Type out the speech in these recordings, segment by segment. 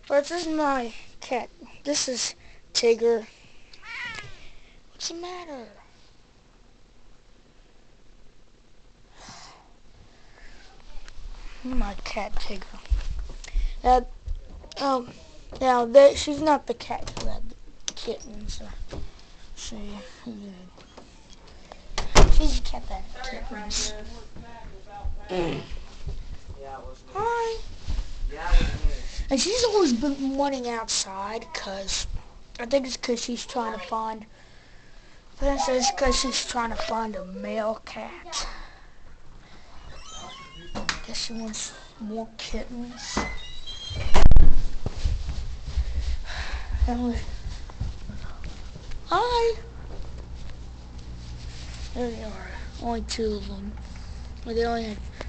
But this is my cat. This is Tigger. What's the matter? My cat Tigger. Now she's not the cat who had the kittens. She's the cat that had kittens. Hi. And she's always been running outside because I think it's because she's trying to find. I think it's because she's trying to find a male cat. I guess she wants more kittens. Hi. There they are. Only two of them. Well,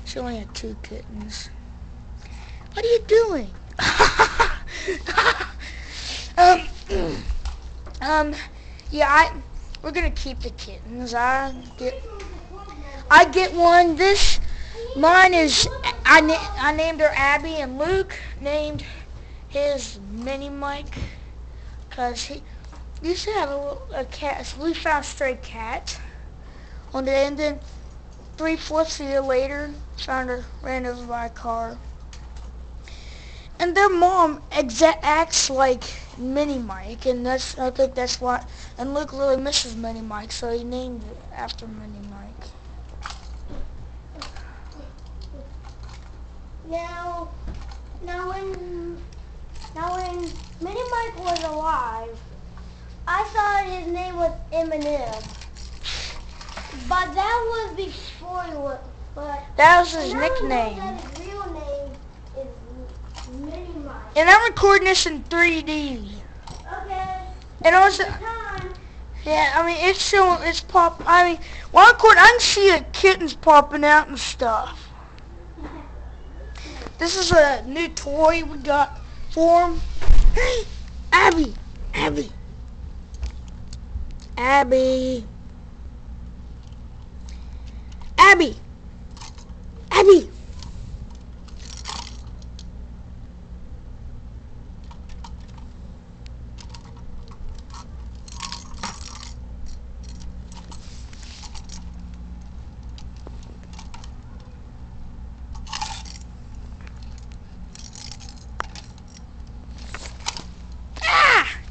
she only had two kittens. What are you doing? We're gonna keep the kittens. I get one. Mine is. I named her Abby, and Luke named his Mini Mike, cause he used to have a cat. So we found a stray cat one day, and then 3/4 a year later, found her ran over by a car. And their mom acts like Mini Mike, and I think that's why. And Luke really misses Mini Mike, so he named it after Mini Mike. Now when Mini Mike was alive, I thought his name was Eminem, but that was before he was. But that was his nickname. His real name is Mini Mike. And I'm recording this in 3D. Okay. And also, yeah, I mean it's pop. I mean, while I record, I can see the kittens popping out and stuff. This is a new toy we got for him. Hey, Abby.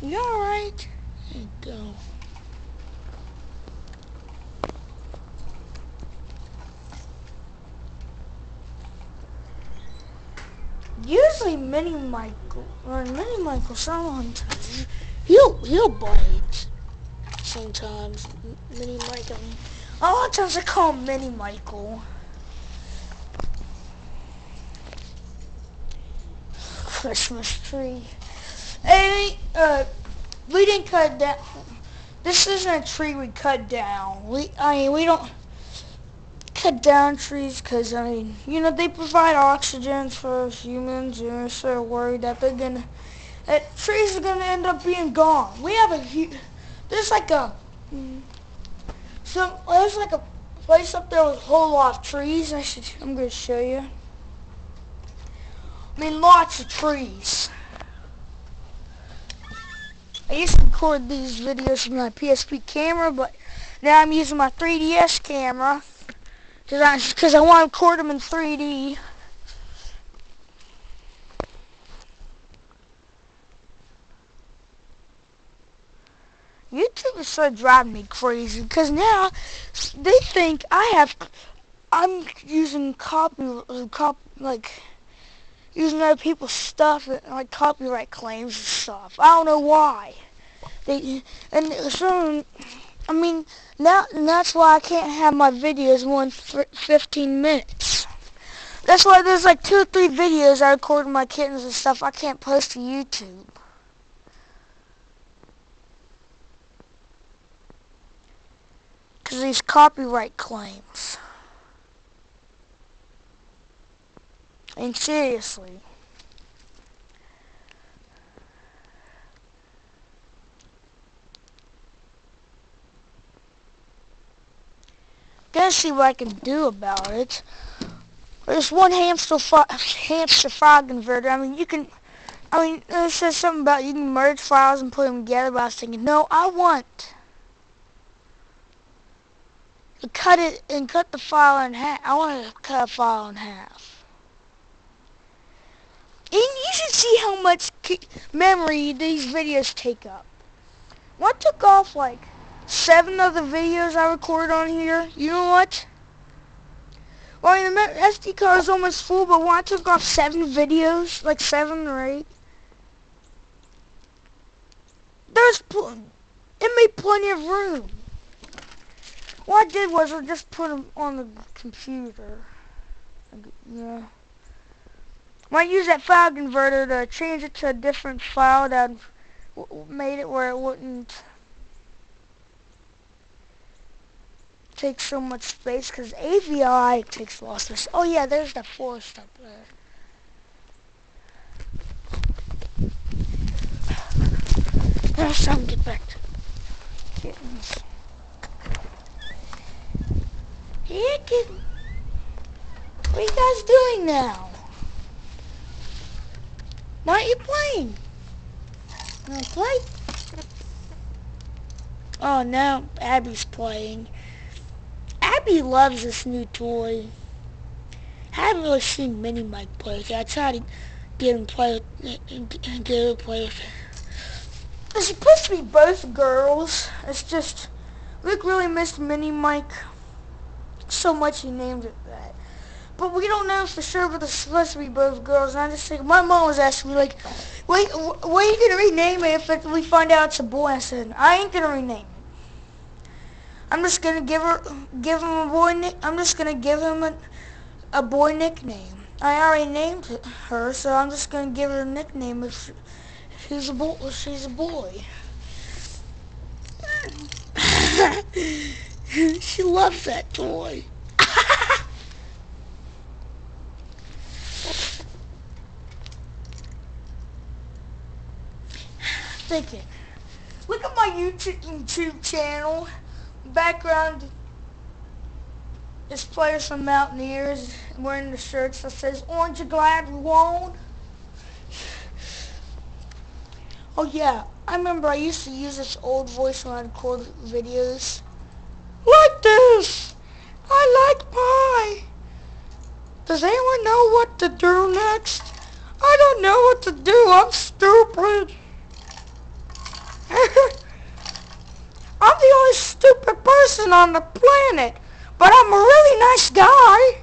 You alright? There you go. Usually Mini Michael sometimes he'll bite. Sometimes Mini Michael. A lot of times I call him Mini Michael. Christmas tree. Hey, we didn't cut down. This isn't a tree we cut down. We don't cut down trees because, they provide oxygen for humans, and we're so worried that trees are gonna end up being gone. We have there's like a place up there with a whole lot of trees. I'm gonna show you. Lots of trees. I used to record these videos with my PSP camera, but now I'm using my 3DS camera because I want to record them in 3D. YouTube is so driving me crazy because now they think I'm using using other people's stuff, like copyright claims and stuff. I don't know why. Now that's why I can't have my videos more than 15 minutes. That's why there's like 2 or 3 videos I record with my kittens and stuff I can't post to YouTube. Because of these copyright claims. And seriously. Gotta see what I can do about it. There's one hamster frog inverter. I mean, it says something about you can merge files and put them together, but I was thinking, no, I want to cut the file in half. I want to cut a file in half. And you should see how much memory these videos take up. Well, I took off like 7 of the videos I recorded on here. You know what? Well, I mean, the SD card is almost full, but when I took off 7 videos, like 7 or 8, it made plenty of room. What I did was I just put them on the computer. Yeah. Might use that file converter to change it to a different file that made it where it wouldn't take so much space, because AVI takes a lot of space. Oh yeah, there's that forest up there. Now it's time to get back to kittens. Here, kitten. What are you guys doing now? Why aren't you playing? You wanna play? Oh, now Abby's playing. Abby loves this new toy. I haven't really seen Mini Mike play with it. I tried to get him to play with it. It's supposed to be both girls. It's just Luke really missed Mini Mike so much he named it that. But we don't know for sure, but it's supposed to be both girls. And I just think, my mom was asking me like, wait, what are you gonna rename it if we find out it's a boy? I said, I ain't gonna rename it. I'm just gonna give him a boy. I'm just gonna give him a boy nickname. I already named her, so I'm just gonna give her a nickname if she's a boy. She's a boy. She loves that toy. Thinking. Look at my YouTube channel. Background is players from Mountaineers wearing the shirts that says, "Aren't you glad we won?" Oh yeah, I remember I used to use this old voice when I recorded videos. Like this! I like pie! Does anyone know what to do next? I don't know what to do, I'm stupid! I'm the only stupid person on the planet, but I'm a really nice guy.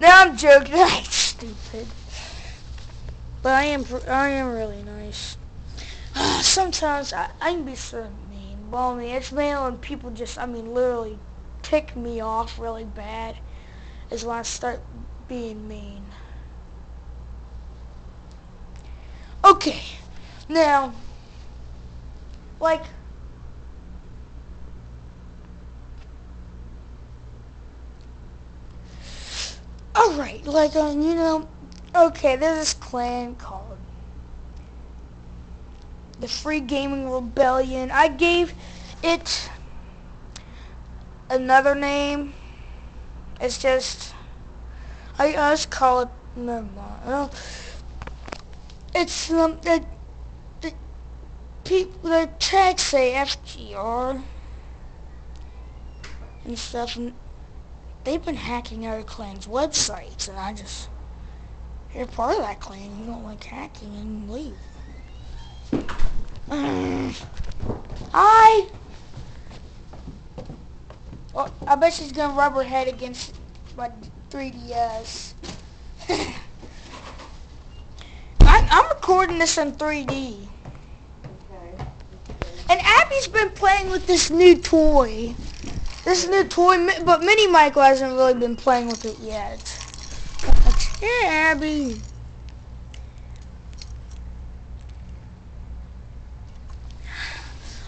Now I'm joking, I'm stupid. But I am really nice. Sometimes I can be so mean. Well, I mean, it's mainly when people just, literally tick me off really bad is when I start being mean. Okay, now, like, alright, like, okay, there's this clan called the Free Gaming Rebellion. I gave it another name. It's just, I just call it, never mind. It's, the people, the tags say FGR and stuff, and they've been hacking other clans' websites, and you're part of that clan, you don't like hacking, and leave. Hi! Well, I bet she's gonna rub her head against my 3DS. I'm recording this in 3D. Okay. And Abby's been playing with this new toy. But Mini Michael hasn't really been playing with it yet. Yeah, Abby.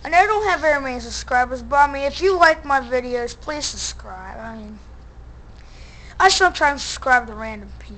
I know I don't have very many subscribers, but if you like my videos, please subscribe. I sometimes subscribe to random people.